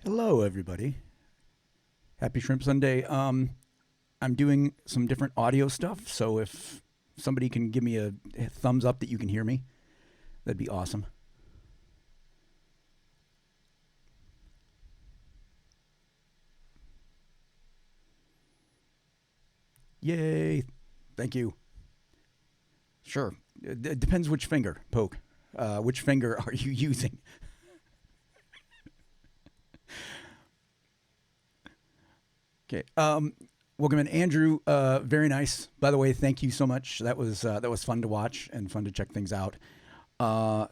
Hello, everybody. Happy Shrimp Sunday. I'm doing some different audio stuff, so if somebody can give me a thumbs up that you can hear me, that'd be awesome. Yay! Thank you. Sure. It depends which finger poke. Which finger are you using? Okay. Welcome in, Andrew. Very nice. By the way, thank you so much. That was fun to watch and fun to check things out.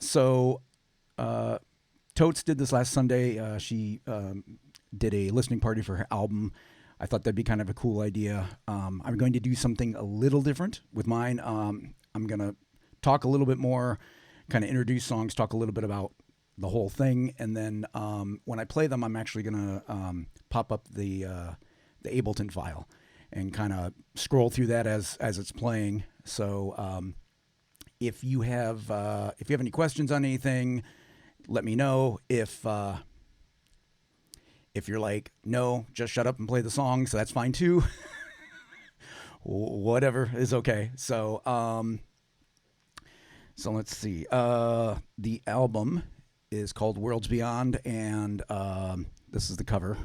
So uh, Totes did this last Sunday. She did a listening party for her album. I thought that'd be kind of a cool idea. I'm going to do something a little different with mine. I'm going to talk a little bit more, kind of introduce songs, talk a little bit about the whole thing, and then when I play them, I'm actually going to pop up the Ableton file and kind of scroll through that as it's playing. So if you have any questions on anything, let me know. If you're like, no, just shut up and play the song, so that's fine too. Whatever is okay. So let's see. The album is called Worlds Beyond, and this is the cover.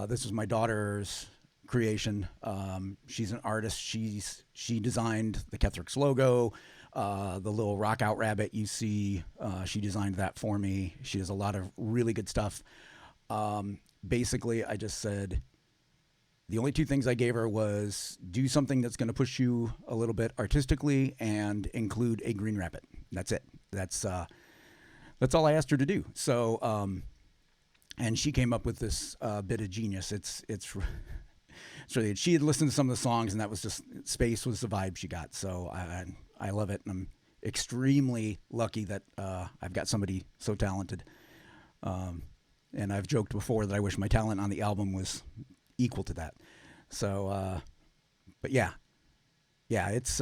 This is my daughter's creation. She's an artist. She designed the Kethrix logo, the little rock out rabbit you see. She designed that for me. She does a lot of really good stuff. Basically, I just said the only two things I gave her was do something that's going to push you a little bit artistically and include a green rabbit. That's it. That's all I asked her to do. And she came up with this bit of genius. It's really, she had listened to some of the songs, and that was just space was the vibe she got. So I love it, and I'm extremely lucky that I've got somebody so talented. And I've joked before that I wish my talent on the album was equal to that. So, but yeah, it's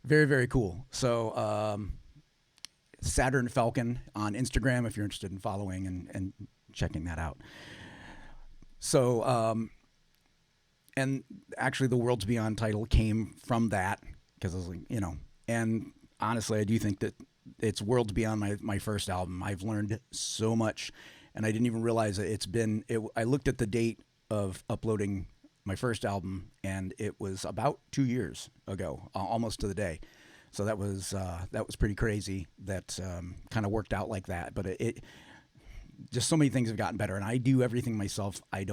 very very cool. So Saturn Falcon on Instagram if you're interested in following and checking that out. So, and actually, the Worlds Beyond title came from that because I was like, and honestly, I do think that it's Worlds Beyond my first album. I've learned so much, and I didn't even realize that I looked at the date of uploading my first album, and it was about 2 years ago, almost to the day. So that was pretty crazy. That kind of worked out like that, but it just so many things have gotten better, and I do everything myself. I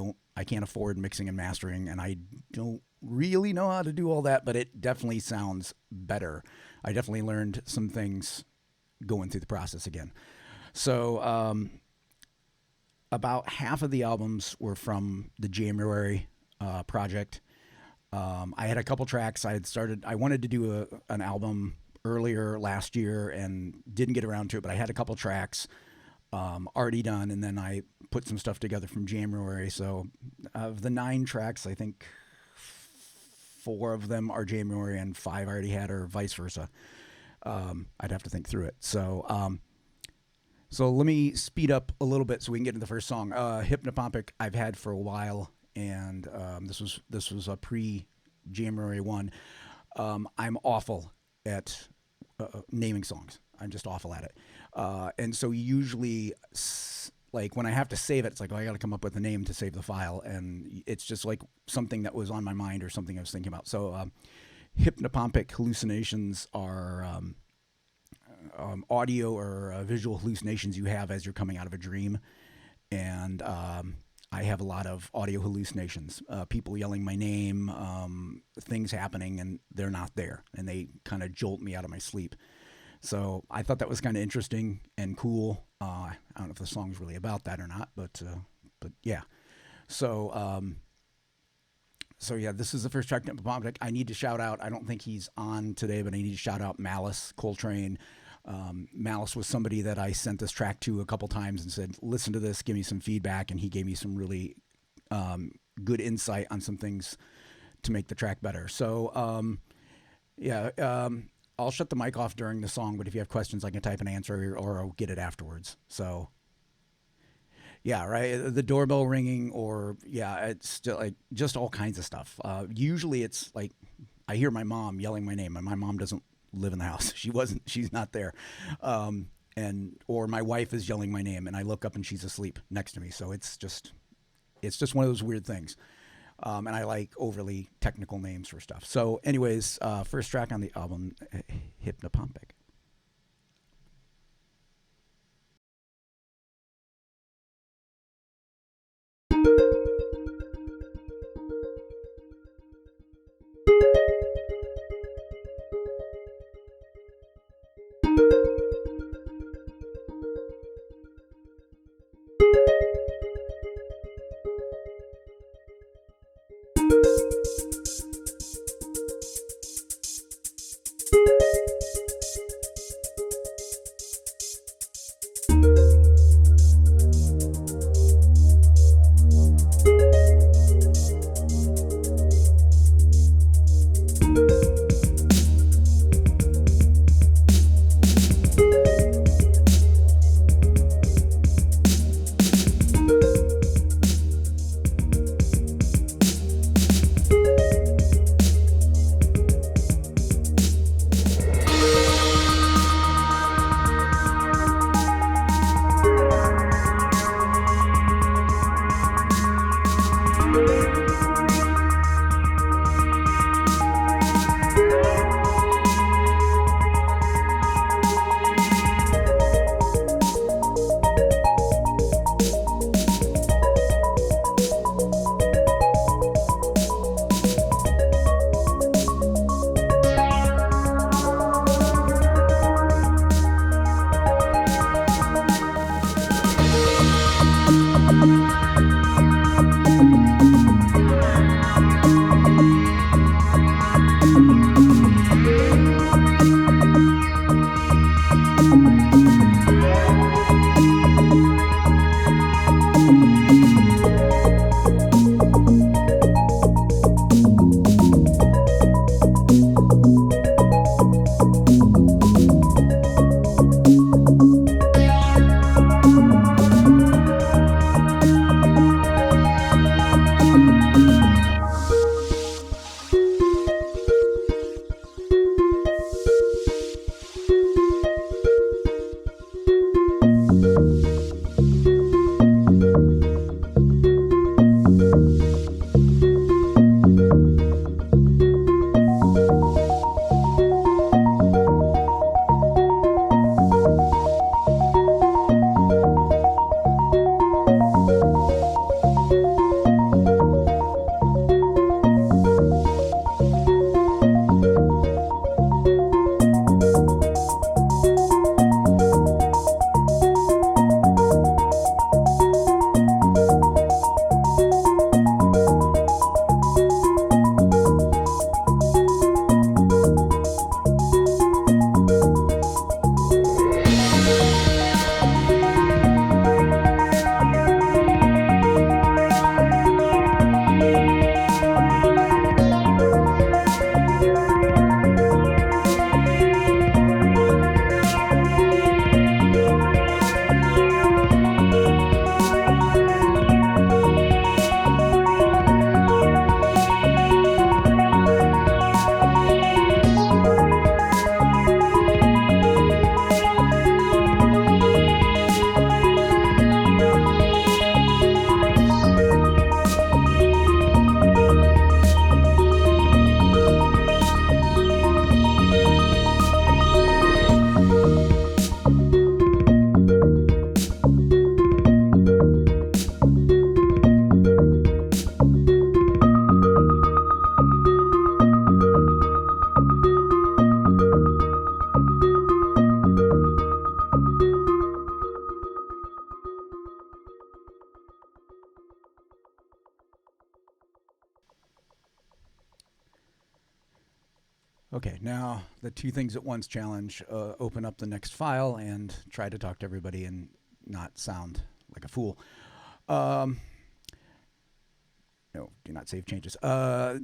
can't afford mixing and mastering, and I don't really know how to do all that, but it definitely sounds better. I definitely learned some things going through the process again. So about half of the albums were from the January project. I had a couple tracks. I wanted to do an album earlier last year and didn't get around to it, but I had a couple tracks already done, and then I put some stuff together from January. So of the 9 tracks, I think 4 of them are January and 5 I already had, or vice versa. I'd have to think through it. So let me speed up a little bit so we can get into the first song. Hypnopompic I've had for a while, and this was a pre-January one. I'm awful at naming songs. I'm just awful at it. And so usually, like when I have to save it, it's like, oh, I got to come up with a name to save the file, and it's just like something that was on my mind or something I was thinking about. So hypnopompic hallucinations are audio or visual hallucinations you have as you're coming out of a dream, and I have a lot of audio hallucinations. People yelling my name, things happening, and they're not there, and they kind of jolt me out of my sleep. So I thought that was kind of interesting and cool. I don't know if the song's really about that or not, but yeah. So so yeah, this is the first track. I need to shout out. I don't think he's on today, but I need to shout out Malice Coltrane. Malice was somebody that I sent this track to a couple times and said, "Listen to this, give me some feedback," and he gave me some really good insight on some things to make the track better. So yeah, I'll shut the mic off during the song, but if you have questions, I can type an answer or I'll get it afterwards. So yeah, right. The doorbell ringing, or yeah, it's still like just all kinds of stuff. Usually, it's like I hear my mom yelling my name, and my mom doesn't live in the house. She wasn't. She's not there. And or my wife is yelling my name, and I look up and she's asleep next to me. So it's just one of those weird things. And I like overly technical names for stuff. So, anyways, first track on the album, Hypnopompic. Okay, now the two things at once challenge: open up the next file and try to talk to everybody and not sound like a fool. Um, no, do not save changes.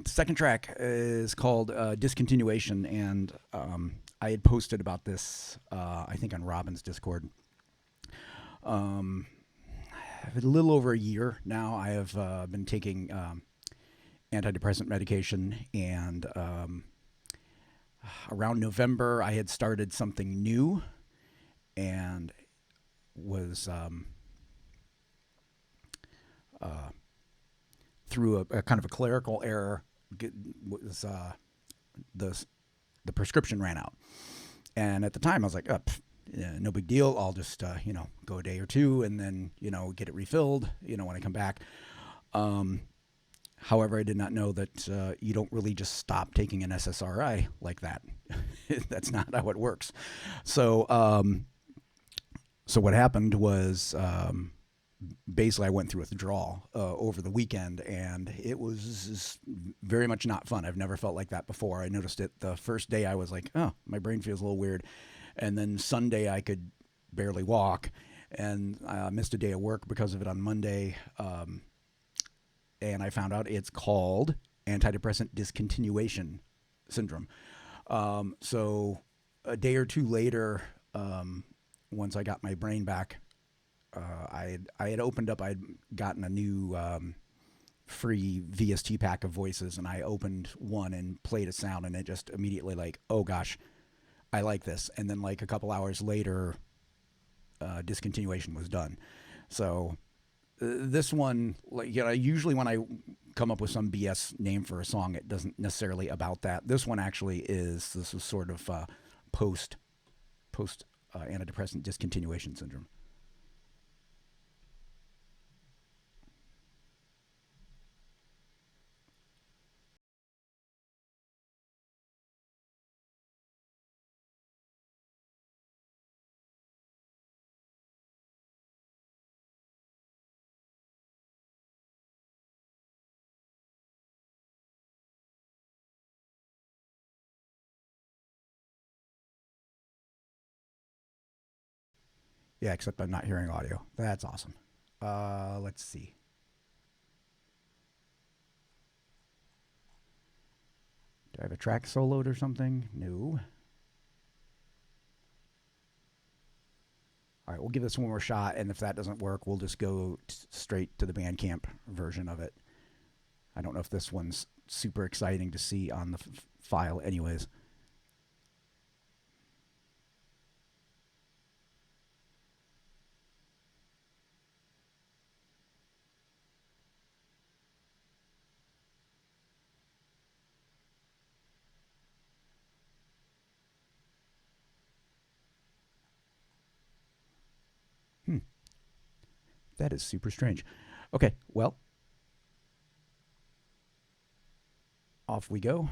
Second track is called Discontinuation, and I had posted about this, I think, on Robin's Discord. A little over a year now, I have been taking antidepressant medication, and around November, I had started something new, and was through a kind of a clerical error, was the prescription ran out. And at the time, I was like, oh, yeah, no big deal. I'll just, go a day or two and then, get it refilled, when I come back. However, I did not know that you don't really just stop taking an SSRI like that. That's not how it works. So what happened was, basically I went through withdrawal over the weekend, and it was very much not fun. I've never felt like that before. I noticed it the first day. I was like, oh, my brain feels a little weird. And then Sunday I could barely walk, and I missed a day of work because of it on Monday. And I found out it's called antidepressant discontinuation syndrome. So a day or two later, once I got my brain back, I had opened up. I'd gotten a new free VST pack of voices, and I opened one and played a sound, and it just immediately like, oh gosh, I like this. And then like a couple hours later, discontinuation was done. So this one, like, usually when I come up with some BS name for a song, it doesn't necessarily about that. This one actually is. This is sort of post antidepressant discontinuation syndrome. Yeah, except I'm not hearing audio. That's awesome. Let's see. Do I have a track soloed or something? No. All right, we'll give this one more shot, and if that doesn't work, we'll just go straight to the Bandcamp version of it. I don't know if this one's super exciting to see on the file anyways. That is super strange. Okay, well, off we go.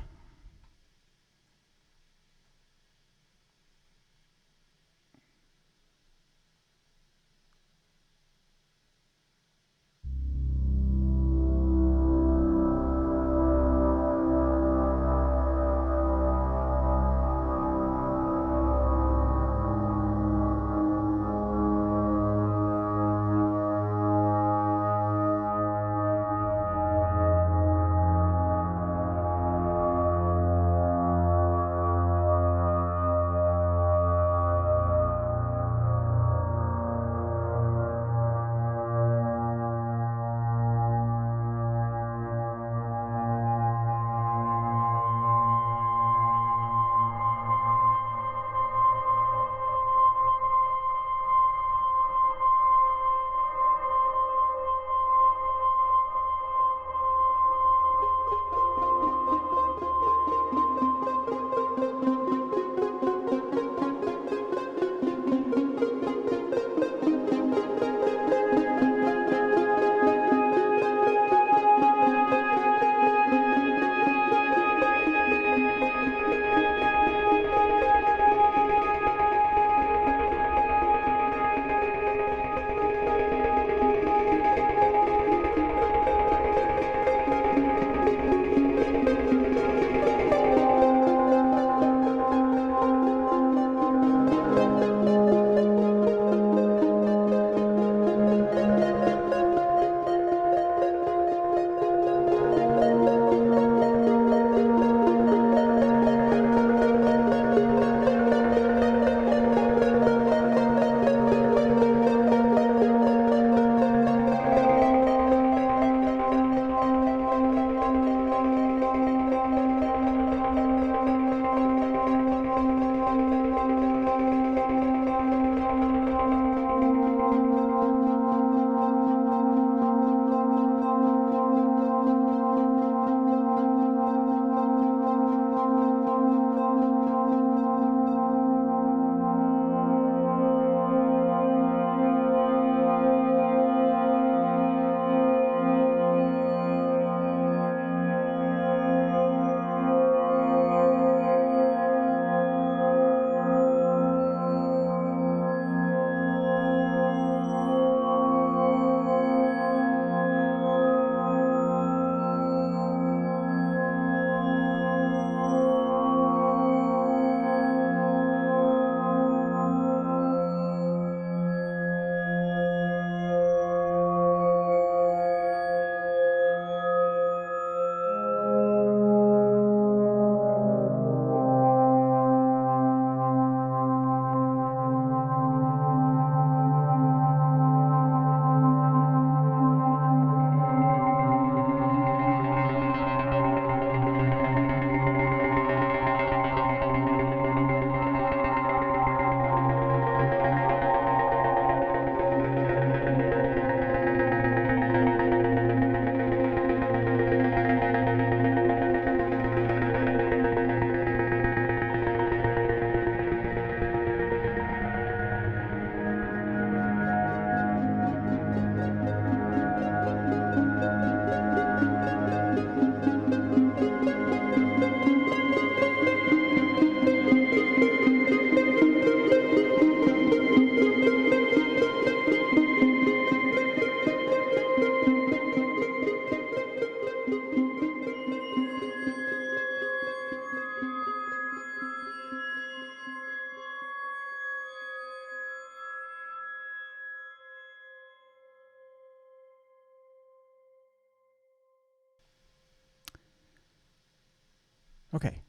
Okay.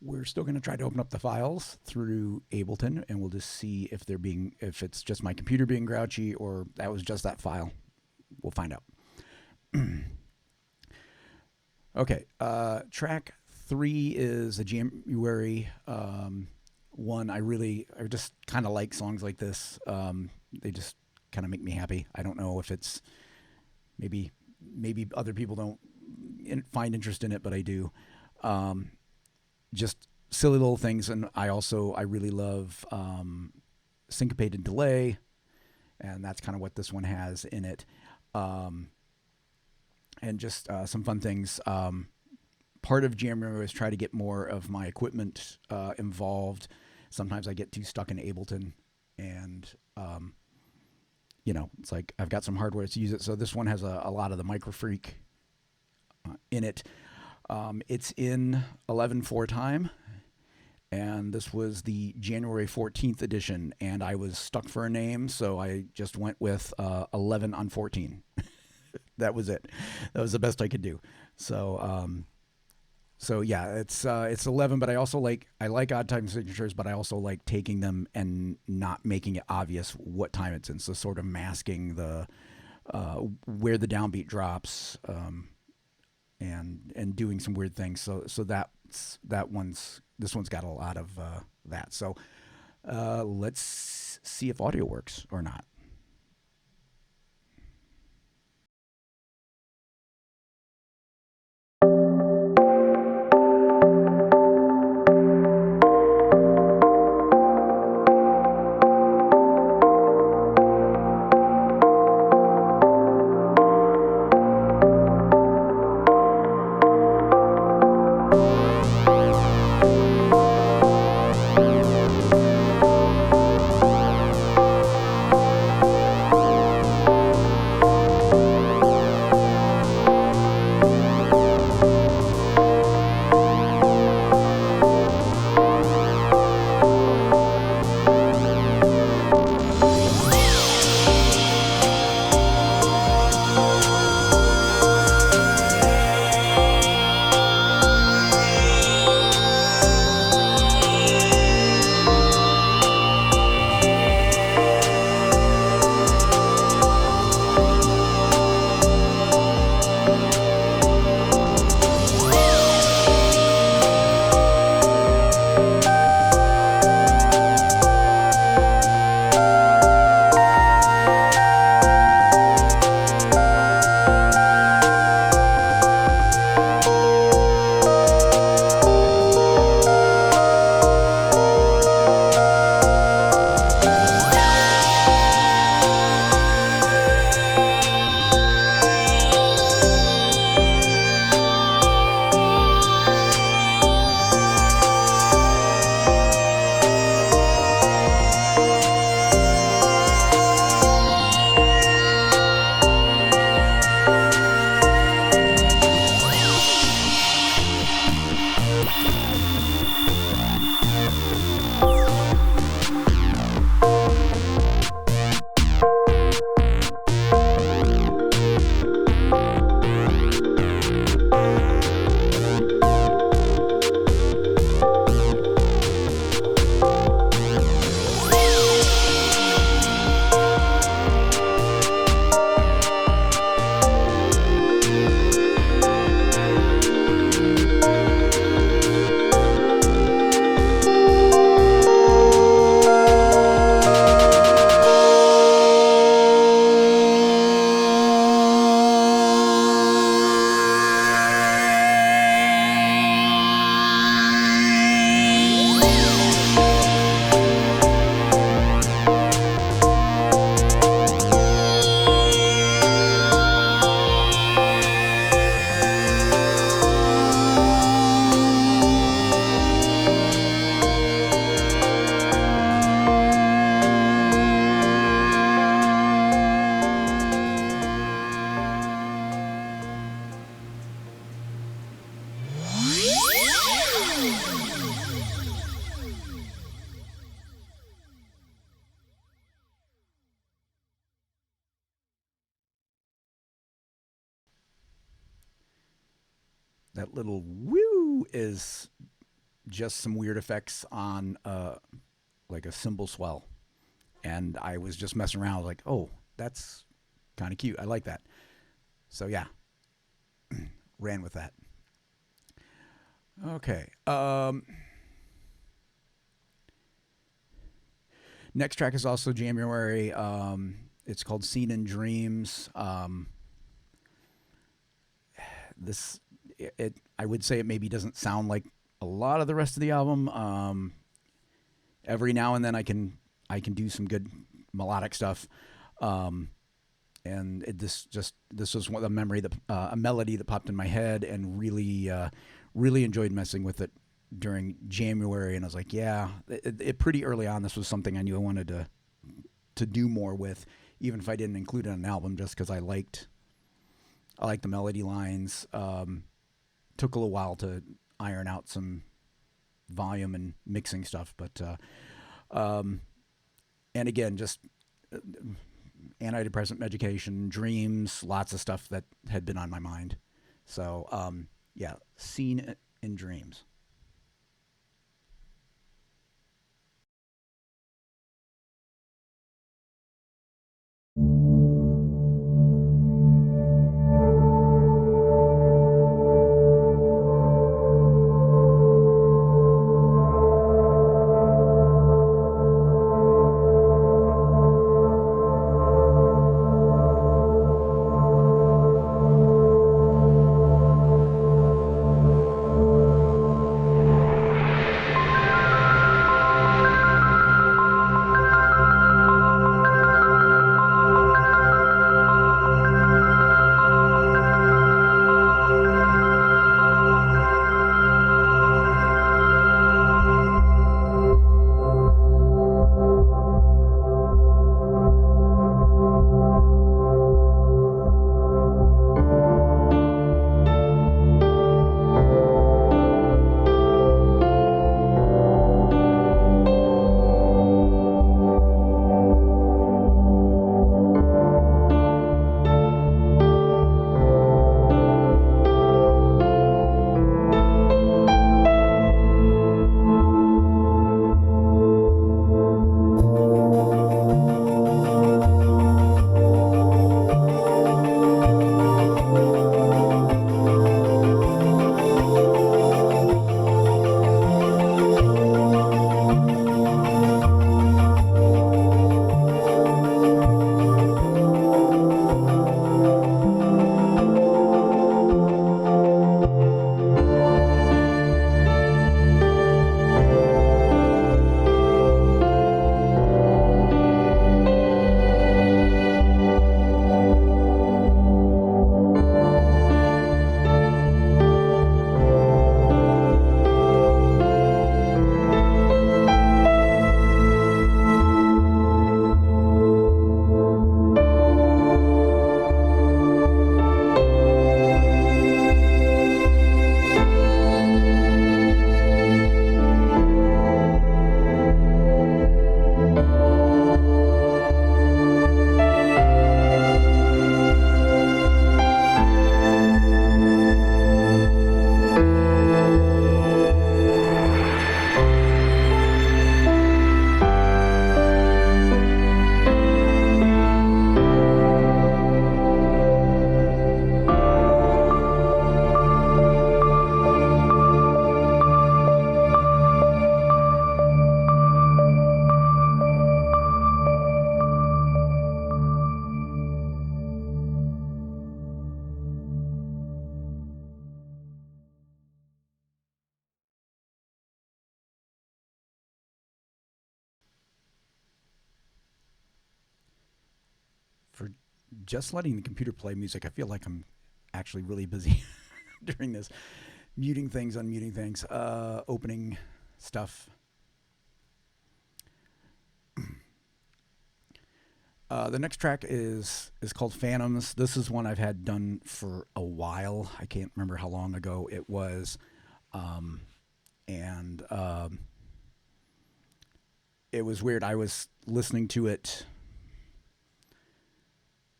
We're still going to try to open up the files through Ableton, and we'll just see if it's just my computer being grouchy or that was just that file. We'll find out. Okay. Track 3 is a January one. I just kind of like songs like this. They just kind of make me happy. I don't know if it's maybe other people don't find interest in it, but I do. Just silly little things, and I really love syncopated delay, and that's kind of what this one has in it. And just some fun things. Part of January is try to get more of my equipment involved. Sometimes I get too stuck in Ableton, and it's like I've got some hardware to use it. So this one has a lot of the Microfreak in it. It's in 11/4 time, and this was the January 14th edition, and I was stuck for a name, so I just went with 11 on 14. That was it. That was the best I could do. So yeah, it's 11, but I like odd time signatures, but I also like taking them and not making it obvious what time it's in. So sort of masking the where the downbeat drops, and doing some weird things. So this one's got a lot of that. So let's see if audio works or not. that little woo is just some weird effects on like a cymbal swell. And I was just messing around, like, oh, that's kind of cute. I like that. So yeah, ran with that. Okay. Next track is also January. It's called "Seen in Dreams." This, I would say it maybe doesn't sound like a lot of the rest of the album. Every now and then I can do some good melodic stuff. And this was a memory that a melody that popped in my head, and really enjoyed messing with it during January. And I was like, yeah, it pretty early on. This was something I knew I wanted to do more with, even if I didn't include it on an album, just because I liked the melody lines. Took a little while to iron out some volume and mixing stuff, but and again, just antidepressant medication, dreams, lots of stuff that had been on my mind. So yeah, Seen in Dreams. For just letting the computer play music, I feel like I'm actually really busy during this. Muting things, unmuting things, opening stuff. The next track is called Phantoms. This is one I've had done for a while. I can't remember how long ago it was. And it was weird. I was listening to it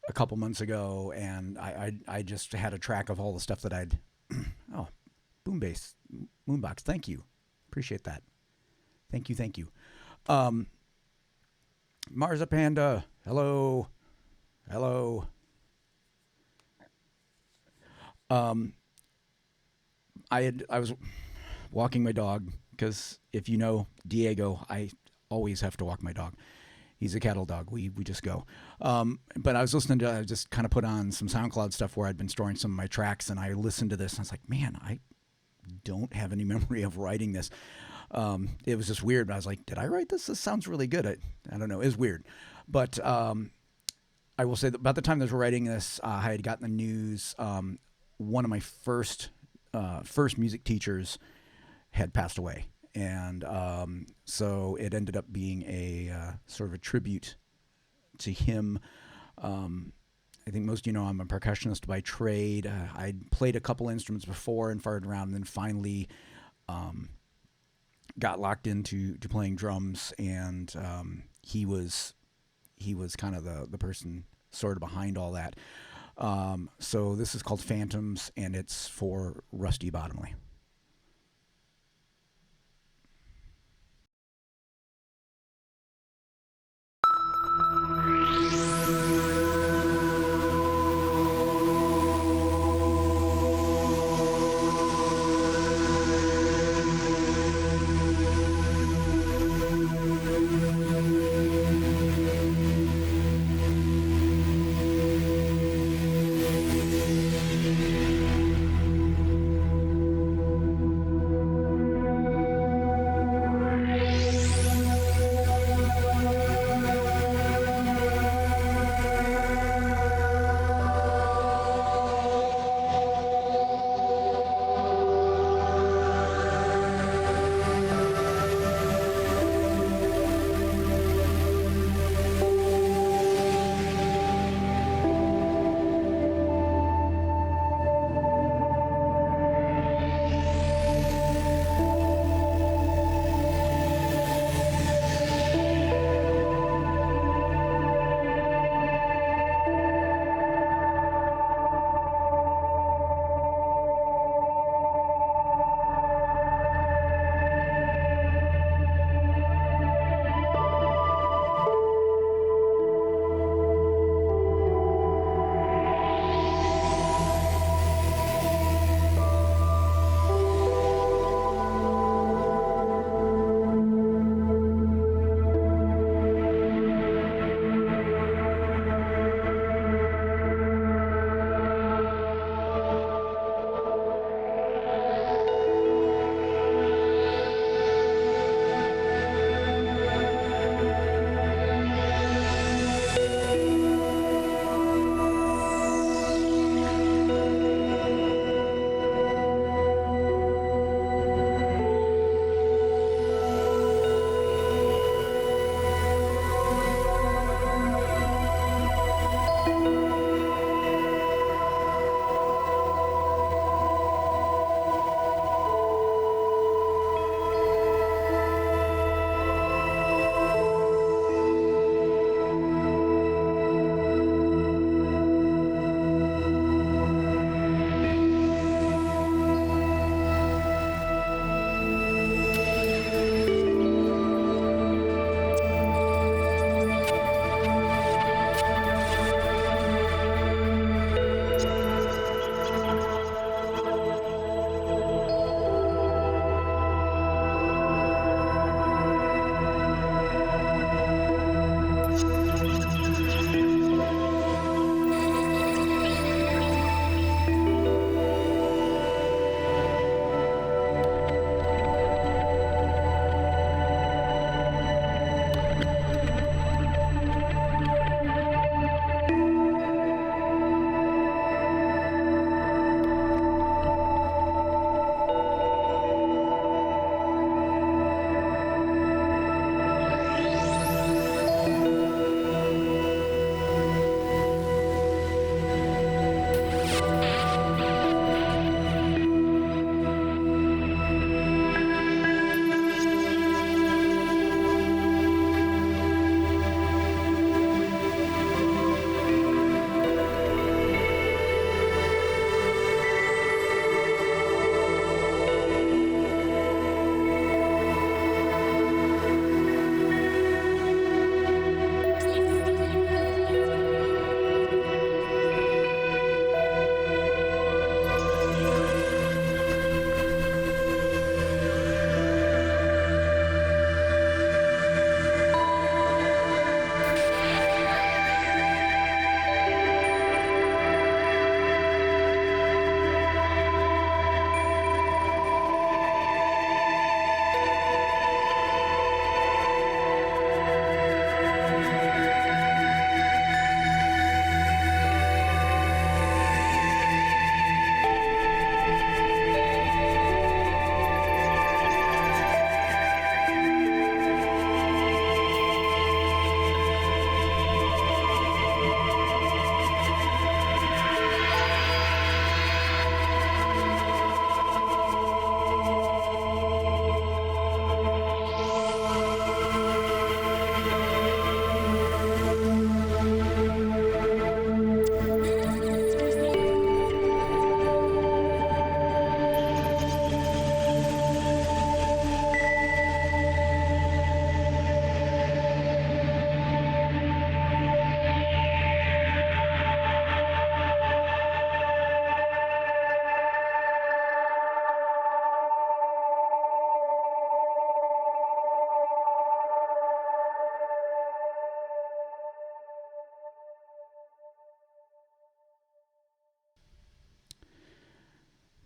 a couple months ago, and I just had a track of all the stuff that I'd Moonbase, Moonbox. Thank you. Appreciate that. Thank you. Thank you. Um, Marza Panda. Hello. Hello. Um, I was walking my dog because if you know Diego, I always have to walk my dog. He's a cattle dog. We just go. But I was listening to. I just kind of put on some SoundCloud stuff where I'd been storing some of my tracks, and I listened to this, and I was like, man, I don't have any memory of writing this. It was just weird. But I was like, did I write this? This sounds really good. I don't know. It was weird, but I will say that about the time that I was writing this, I had gotten the news. One of my first music teachers had passed away, and so it ended up being a sort of a tribute to him. I think most of you know I'm a percussionist by trade. I'd played a couple instruments before and farted around, and then finally got locked into to playing drums. And he was kind of the person sort of behind all that. So this is called Phantoms, and it's for Rusty Bottomley.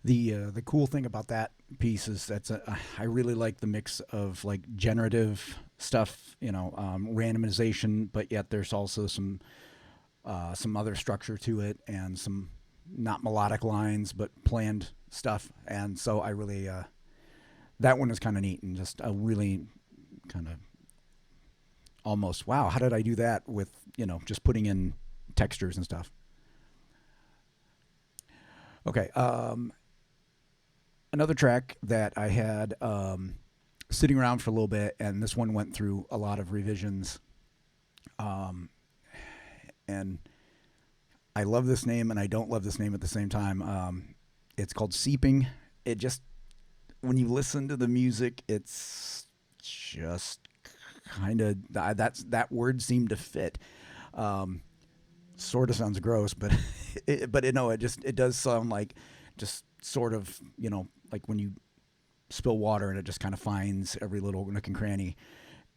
The cool thing about that piece is I really like the mix of like generative stuff, randomization, but yet there's also some other structure to it and some not melodic lines but planned stuff. And so I really that one is kind of neat and just a really kind of almost wow, how did I do that with just putting in textures and stuff. Okay, another track that I had sitting around for a little bit, and this one went through a lot of revisions. Um, and I love this name, and I don't love this name at the same time. It's called Seeping. It just, when you listen to the music, it's just kind of that word seemed to fit. Um, sort of sounds gross, but it does sound like just sort of like when you spill water and it just kind of finds every little nook and cranny.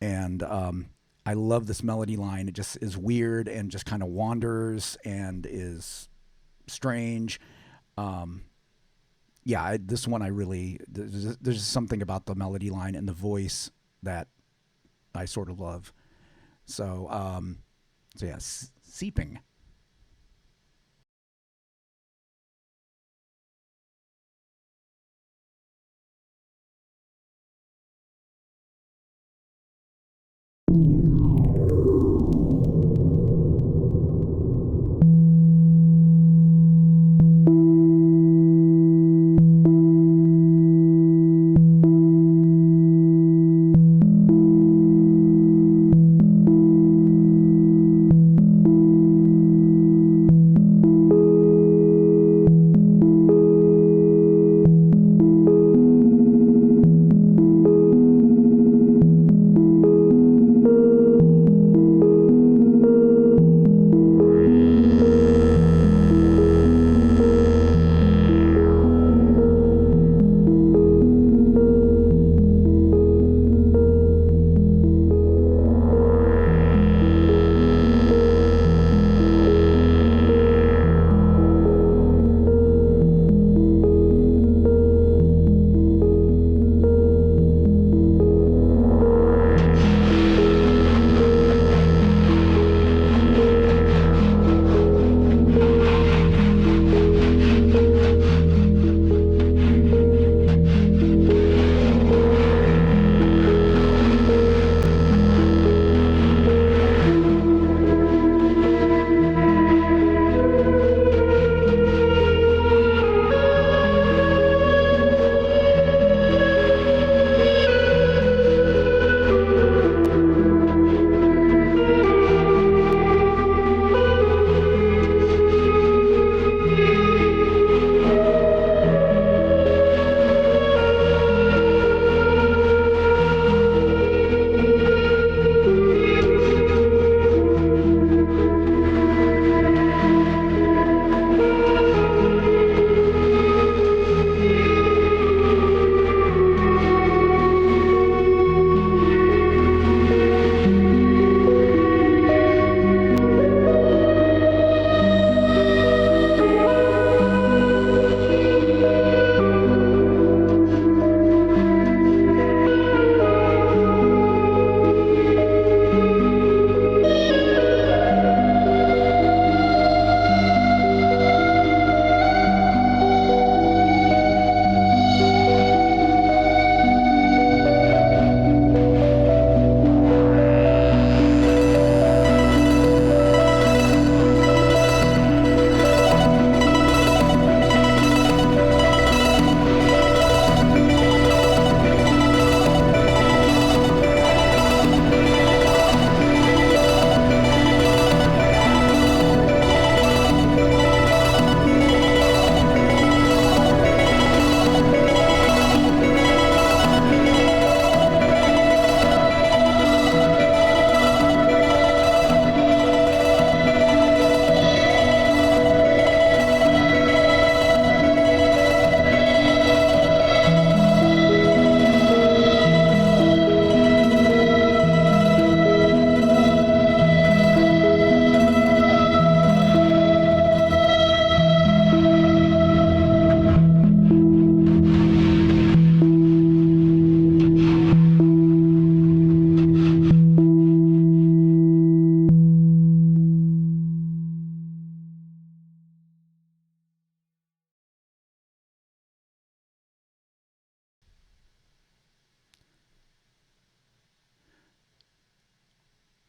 And I love this melody line. It just is weird and just kind of wanders and is strange. Um, yeah, this one I really there's something about the melody line and the voice that I sort of love. So so yeah, Seeping.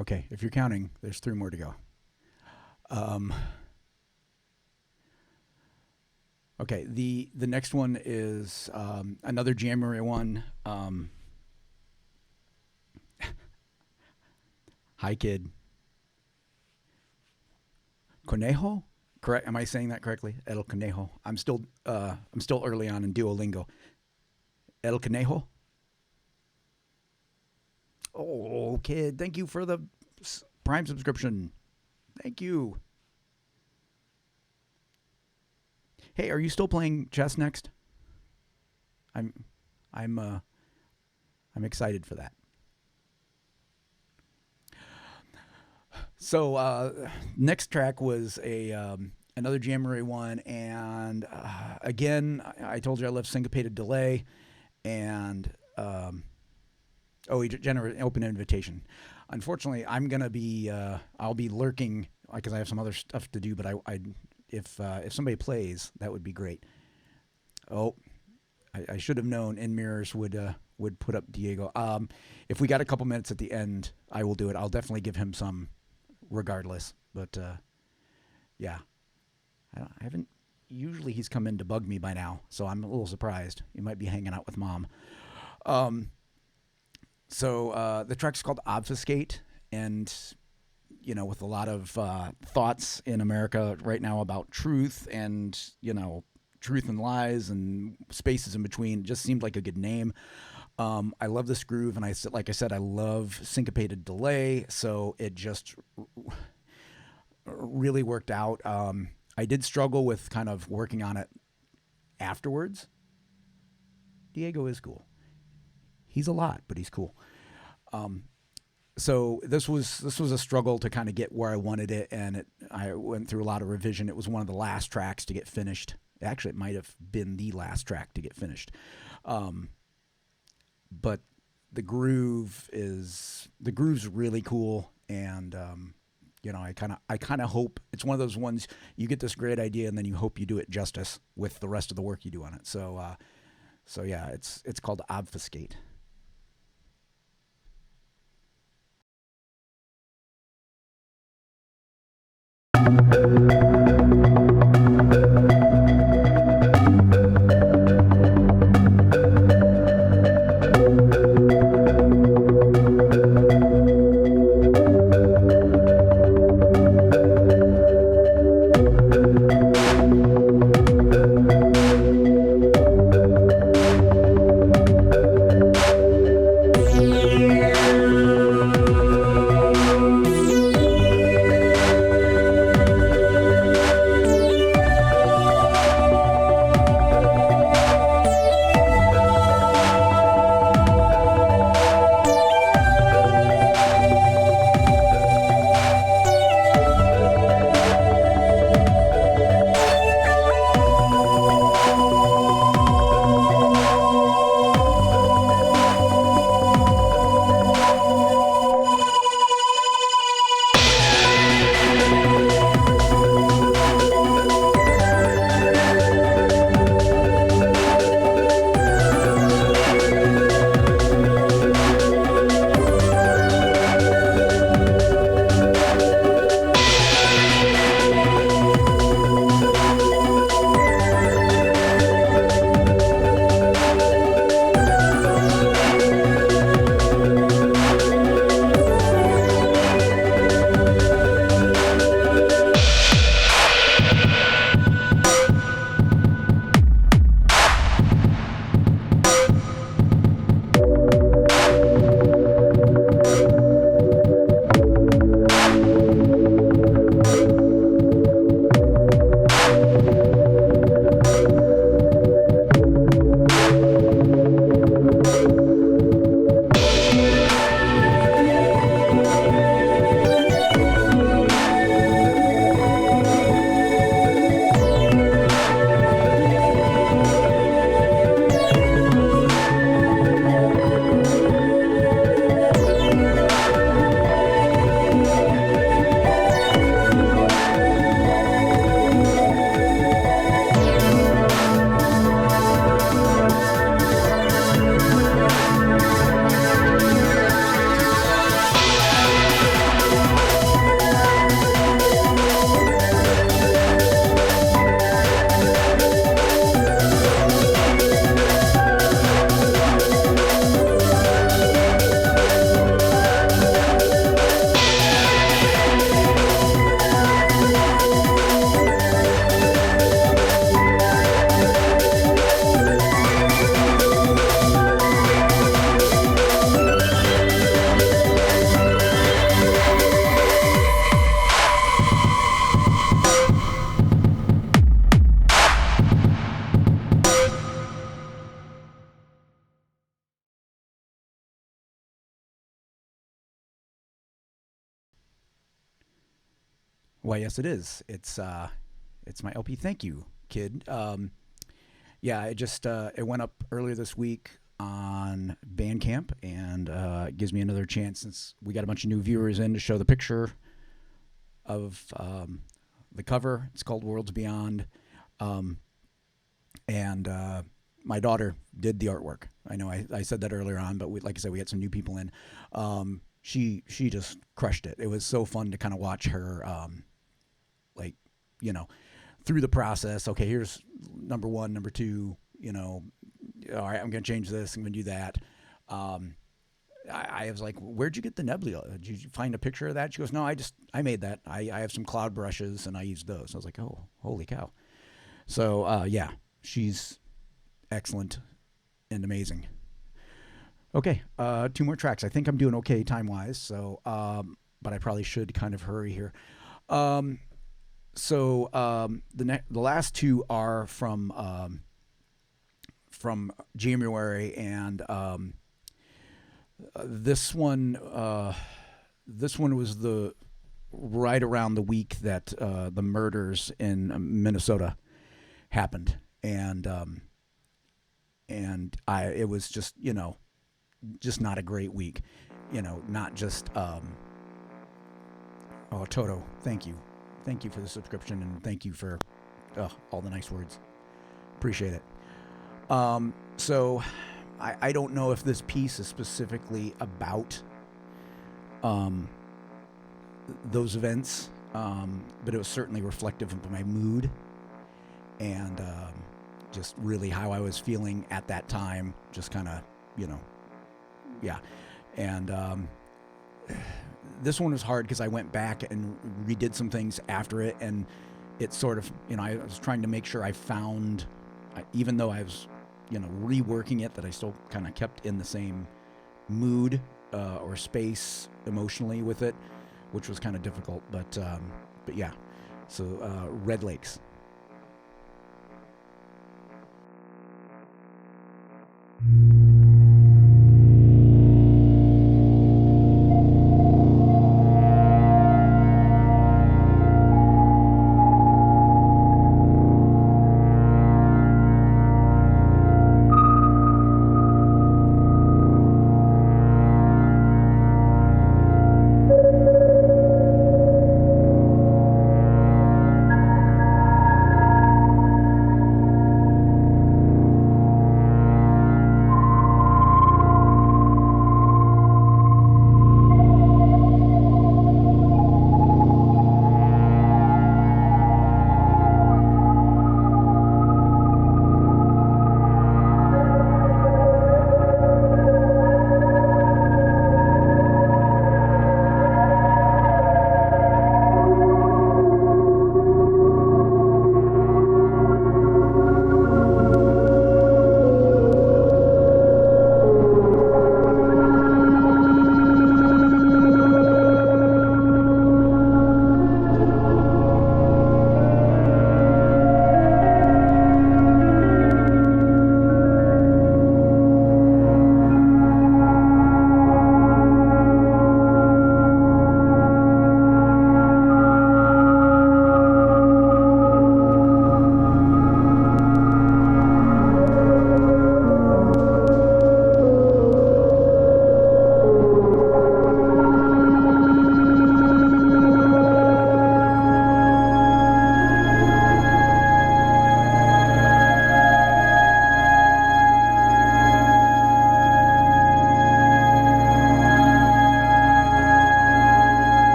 Okay, if you're counting, there's 3 more to go. Um, okay, the next one is another January one. Hi, kid. Conejo? Correct? Am I saying that correctly? El Conejo. I'm still early on in Duolingo. El Conejo. Oh, kid, thank you for the Prime subscription. Thank you. Hey, are you still playing chess next? I'm I'm uh I'm excited for that. So next track was a another January one, and again, I told you I love syncopated delay, and oh, he generated open invitation. Unfortunately, I'm gonna be I'll be lurking because I have some other stuff to do. But I if somebody plays, that would be great. Oh, I should have known In Mirrors would put up Diego. If we got a couple minutes at the end, I will do it. I'll definitely give him some, regardless. But yeah, I haven't. Usually he's come in to bug me by now, so I'm a little surprised. He might be hanging out with mom. So the track's called Obfuscate, and with a lot of thoughts in America right now about truth and truth and lies and spaces in between. It just seemed like a good name. I love this groove, and like I said, I love syncopated delay, so it just really worked out. I did struggle with kind of working on it afterwards. Diego is cool. He's a lot, but he's cool. So this was a struggle to kind of get where I wanted it, and I went through a lot of revision. It was one of the last tracks to get finished. Actually, it might have been the last track to get finished. But the groove's really cool, and I kind of hope it's one of those ones you get this great idea, and then you hope you do it justice with the rest of the work you do on it. So yeah, it's called Obfuscate. Why, yes, it is. It's my LP. Thank you, kid. Yeah, it went up earlier this week on Bandcamp, and it gives me another chance since we got a bunch of new viewers in to show the picture of the cover. It's called Worlds Beyond, and my daughter did the artwork. I know I said that earlier on, but like I said, we had some new people in. She just crushed it. It was so fun to kind of watch her, like, you know, through the process. Okay, here's number one, number two. You know, all right, I'm going to change this. I'm going to do that. I was like, where'd you get the nebula? Did you find a picture of that? She goes, no, I made that. I have some cloud brushes and I used those. I was like, oh, holy cow. So, yeah, she's excellent and amazing. Okay, two more tracks. I think I'm doing okay time-wise, so but I probably should kind of hurry here. The last two are from January, and this one was the right around the week that the murders in Minnesota happened, and it was just, you know, just not a great week, you know, not just oh, Toto, thank you for the subscription, and thank you for all the nice words, appreciate it. So I don't know if this piece is specifically about those events, but it was certainly reflective of my mood and just really how I was feeling at that time, just kind of, you know, yeah. And this one was hard because I went back and redid some things after it, and it sort of, you know, I was trying to make sure I found, even though I was, you know, reworking it, that I still kind of kept in the same mood or space emotionally with it, which was kind of difficult. But yeah, so Red Lakes.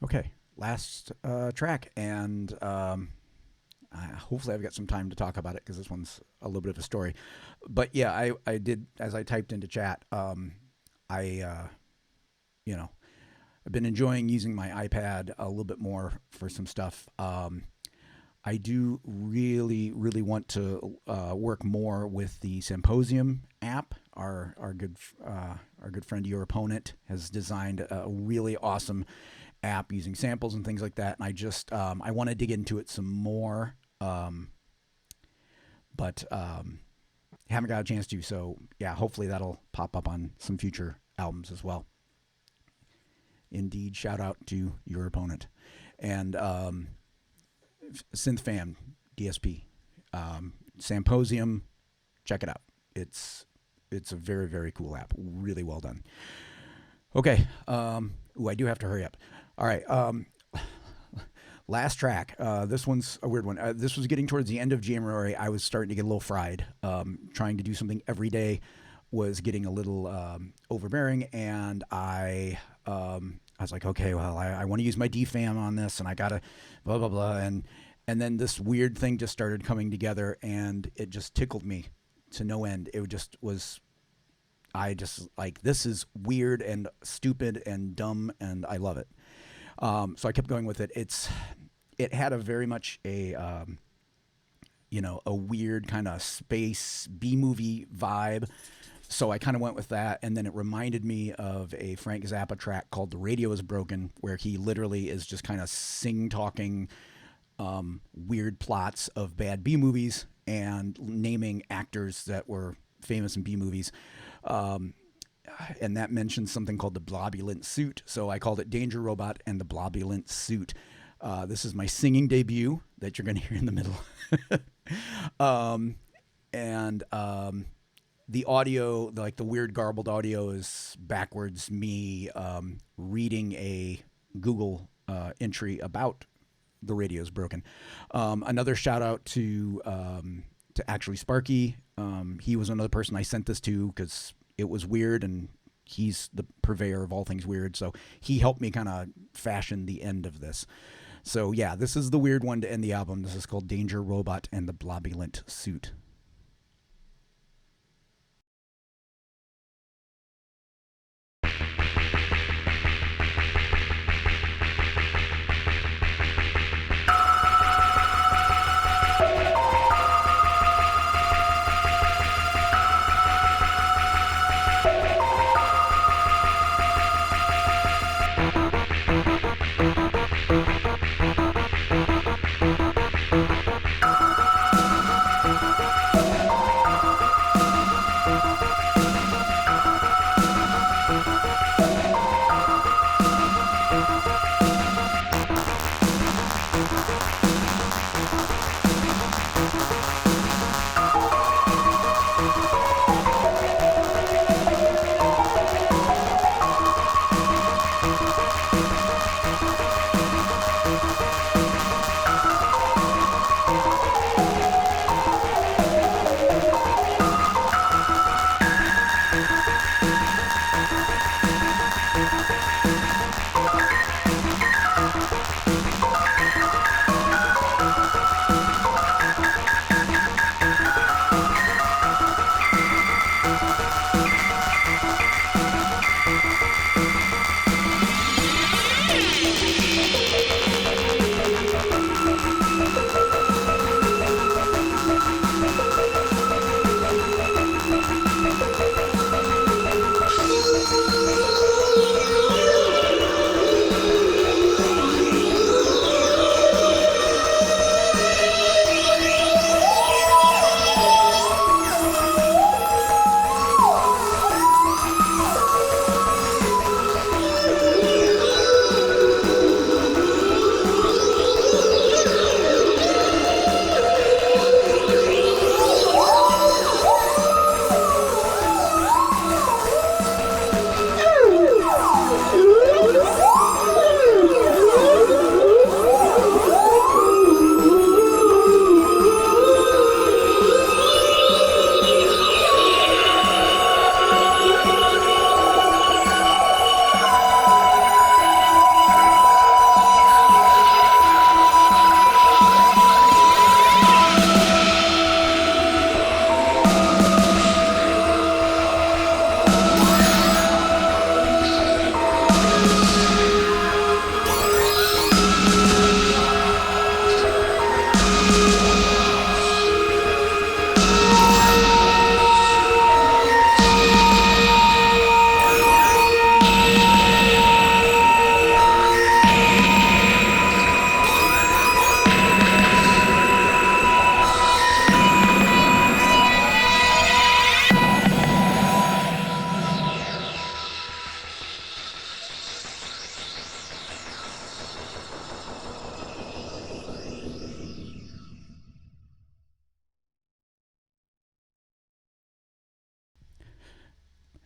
Okay, last track, and hopefully I've got some time to talk about it because this one's a little bit of a story. But yeah, I did, as I typed into chat. I you know I've been enjoying using my iPad a little bit more for some stuff. I do really, really want to work more with the Symposium app. Our good friend Your Opponent has designed a really awesome app using samples and things like that. And I want to dig into it some more, but haven't got a chance to. So yeah, hopefully that'll pop up on some future albums as well. Indeed, shout out to Your Opponent and SynthFam DSP, Symposium. Check it out. It's a very, very cool app. Really well done. Okay. I do have to hurry up. All right. Last track. This one's a weird one. This was getting towards the end of January. I was starting to get a little fried. Trying to do something every day was getting a little overbearing, and I was like, okay, well, I want to use my DFAM on this, and I gotta blah blah blah, and then this weird thing just started coming together, and it just tickled me to no end. It just was. I just like, this is weird and stupid and dumb, and I love it. So I kept going with it. It had a very much a a weird kind of space B movie vibe. So I kind of went with that, and then it reminded me of a Frank Zappa track called "The Radio Is Broken," where he literally is just kind of sing-talking weird plots of bad B movies and naming actors that were famous in B movies. And that mentions something called the Blobulent Suit. So I called it Danger Robot and the Blobulent Suit. This is my singing debut that you're going to hear in the middle. And the audio, like the weird garbled audio, is backwards me reading a Google entry about The Radio's Broken. Another shout out to actually Sparky. He was another person I sent this to because it was weird, and he's the purveyor of all things weird. So he helped me kind of fashion the end of this. So yeah, this is the weird one to end the album. This is called Danger Robot and the Blobulent Suit.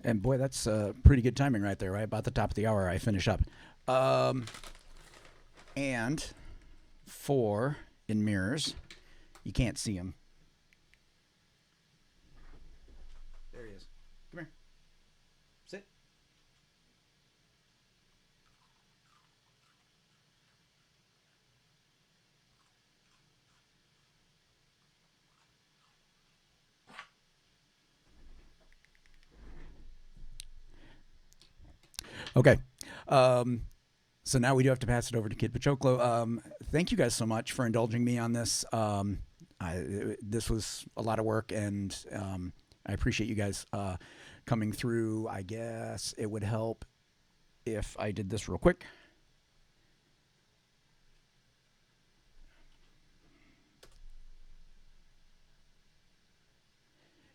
And boy, that's pretty good timing right there, right? About the top of the hour, I finish up. Um, and 4 in mirrors. You can't see him. There he is. Come here. Sit. Okay. Um, so now we do have to pass it over to Kid Pachoklo. Thank you guys so much for indulging me on this. This was a lot of work, and I appreciate you guys coming through. I guess it would help if I did this real quick.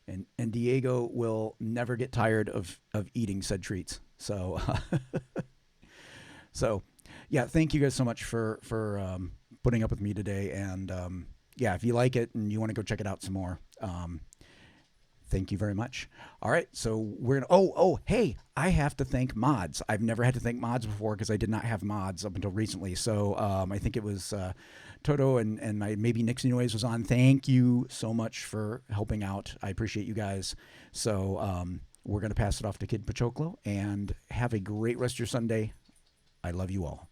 And Diego will never get tired of eating said treats. So so yeah, thank you guys so much for putting up with me today. And yeah, if you like it and you want to go check it out some more, thank you very much. All right, so we're gonna. Hey, I have to thank mods. I've never had to thank mods before because I did not have mods up until recently. So I think it was Toto and my maybe Nixie Noise was on. Thank you so much for helping out. I appreciate you guys. So we're gonna pass it off to Kid Pachoklo and have a great rest of your Sunday. I love you all.